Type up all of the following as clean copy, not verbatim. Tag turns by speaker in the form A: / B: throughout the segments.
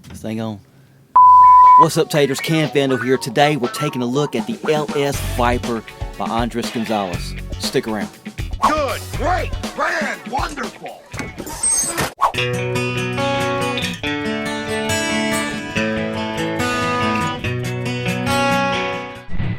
A: This thing on. What's up, Taters? Cam Vandal here. Today we're taking a look at the LS Viper by Andres Gonzalez. Stick around.
B: Good, great, grand, wonderful.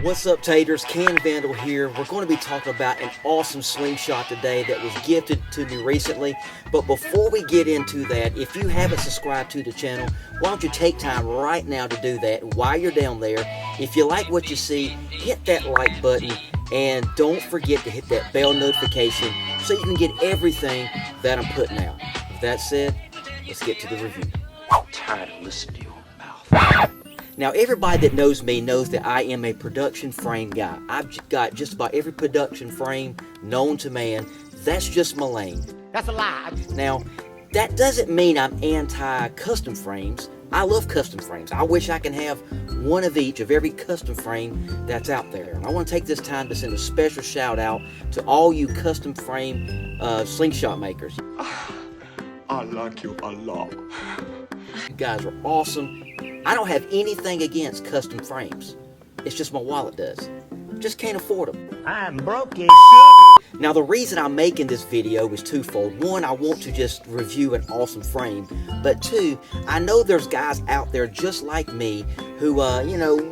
A: What's up, Taters? Cam Vandal here. We're going to be talking about an awesome slingshot today that was gifted to me recently. But before we get into that, if you haven't subscribed to the channel, why don't you take time right now to do that while you're down there. If you like what you see, hit that like button and don't forget to hit that bell notification so you can get everything that I'm putting out. With that said, let's get to the review.
B: I'm tired of listening to your mouth.
A: Now, everybody that knows me knows that I am a production frame guy. I've got just about every production frame known to man. That's just my lane.
B: That's a lie.
A: Now, that doesn't mean I'm anti-custom frames. I love custom frames. I wish I can have one of each of every custom frame that's out there. And I want to take this time to send a special shout out to all you custom frame slingshot makers.
B: I like you a lot.
A: You guys are awesome. I don't have anything against custom frames. It's just my wallet does. Just can't afford them.
C: I'm broke as shit.
A: Now, the reason I'm making this video is twofold. One, I want to just review an awesome frame. But two, I know there's guys out there just like me who,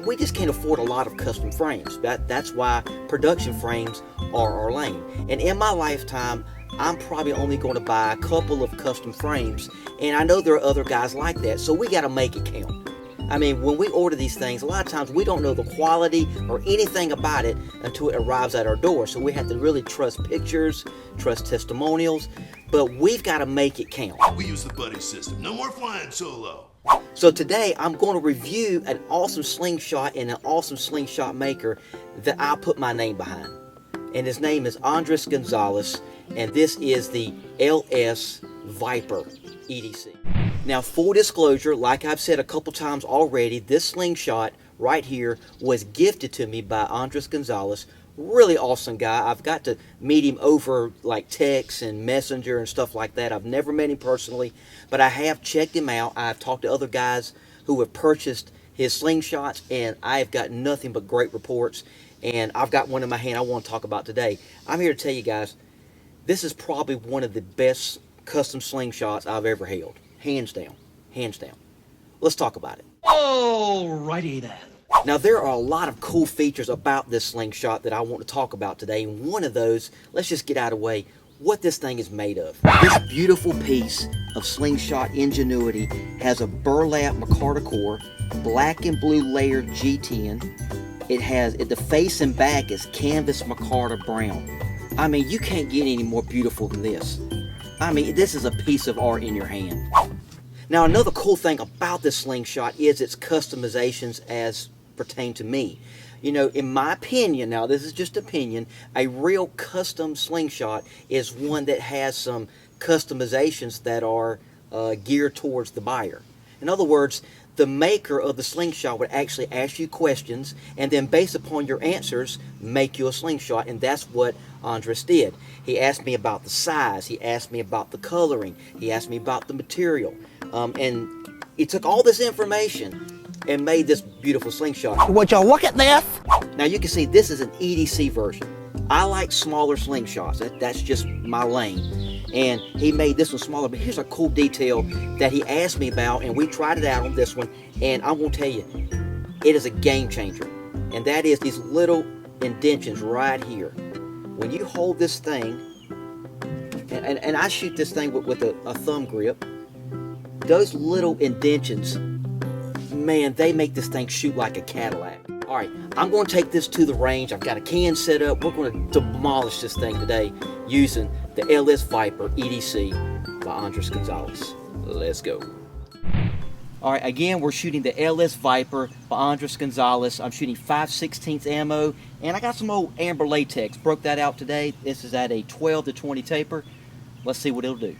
A: we just can't afford a lot of custom frames. That's why production frames are our lane. And in my lifetime, I'm probably only going to buy a couple of custom frames. And I know there are other guys like that, so we got to make it count. I mean, when we order these things, a lot of times we don't know the quality or anything about it until it arrives at our door. So we have to really trust pictures, trust testimonials, but we've got to make it count.
D: We use the buddy system. No more flying solo.
A: So today I'm going to review an awesome slingshot and an awesome slingshot maker that I'll put my name behind. And his name is Andres Gonzalez, and this is the LS Viper EDC. Now, full disclosure, like I've said a couple times already, this slingshot right here was gifted to me by Andres Gonzalez. Really awesome guy. I've got to meet him over like text and messenger and stuff like that. I've never met him personally, but I have checked him out. I've talked to other guys who have purchased his slingshots, and I've got nothing but great reports. And I've got one in my hand I want to talk about today. I'm here to tell you guys, this is probably one of the best custom slingshots I've ever held. Hands down. Hands down. Let's talk about it.
C: Alrighty then.
A: Now, there are a lot of cool features about this slingshot that I want to talk about today. And one of those, let's just get out of the way, what this thing is made of. This beautiful piece of slingshot ingenuity has a burlap micarta core, black and blue layered G10. It has, the face and back is canvas micarta brown. I mean, you can't get any more beautiful than this. I mean, this is a piece of art in your hand. Now, another cool thing about this slingshot is its customizations as pertain to me. You know, in my opinion, now this is just opinion, a real custom slingshot is one that has some customizations that are geared towards the buyer. In other words, the maker of the slingshot would actually ask you questions and then based upon your answers, make you a slingshot, and that's what Andres did. He asked me about the size, he asked me about the coloring, he asked me about the material, and he took all this information and made this beautiful slingshot.
C: Would you look at this?
A: Now you can see this is an EDC version. I like smaller slingshots, that's just my lane. And he made this one smaller, but here's a cool detail that he asked me about, and we tried it out on this one, and I'm going to tell you, it is a game changer. And that is these little indentions right here. When you hold this thing, and I shoot this thing with a thumb grip, those little indentions, man, they make this thing shoot like a Cadillac. All right, I'm going to take this to the range. I've got a can set up. We're going to demolish this thing today using the LS Viper EDC by Andres Gonzalez. Let's go. All right, again, we're shooting the LS Viper by Andres Gonzalez. I'm shooting 5/16 ammo, and I got some old amber latex. Broke that out today. This is at a 12 to 20 taper. Let's see what it'll do.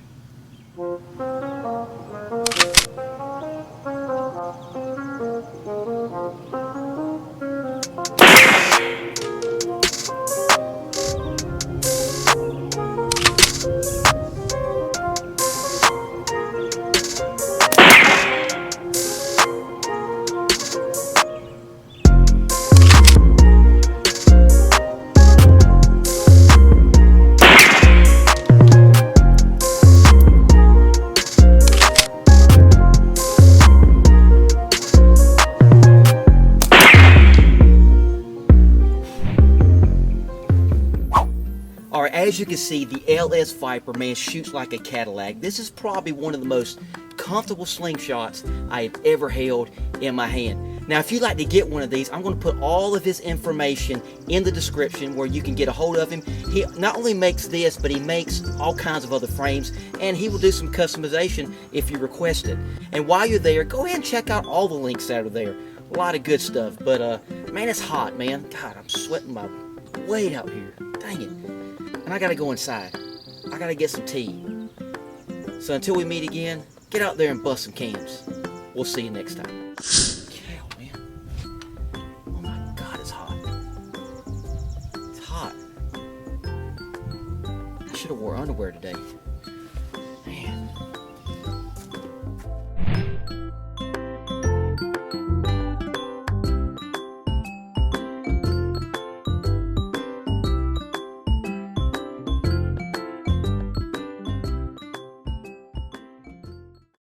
A: as you can see, the LS Viper, man, shoots like a Cadillac. This is probably one of the most comfortable slingshots I have ever held in my hand. Now, if you'd like to get one of these, I'm going to put all of his information in the description where you can get a hold of him. He not only makes this, but he makes all kinds of other frames, and he will do some customization if you request it. And while you're there, go ahead and check out all the links that are there. A lot of good stuff. But, man, it's hot, man. God, I'm sweating my weight out here. Dang it. And I got to go inside. I got to get some tea. So until we meet again, get out there and bust some cams. We'll see you next time. Kaale, man. Oh my God, it's hot. It's hot. I should have wore underwear today.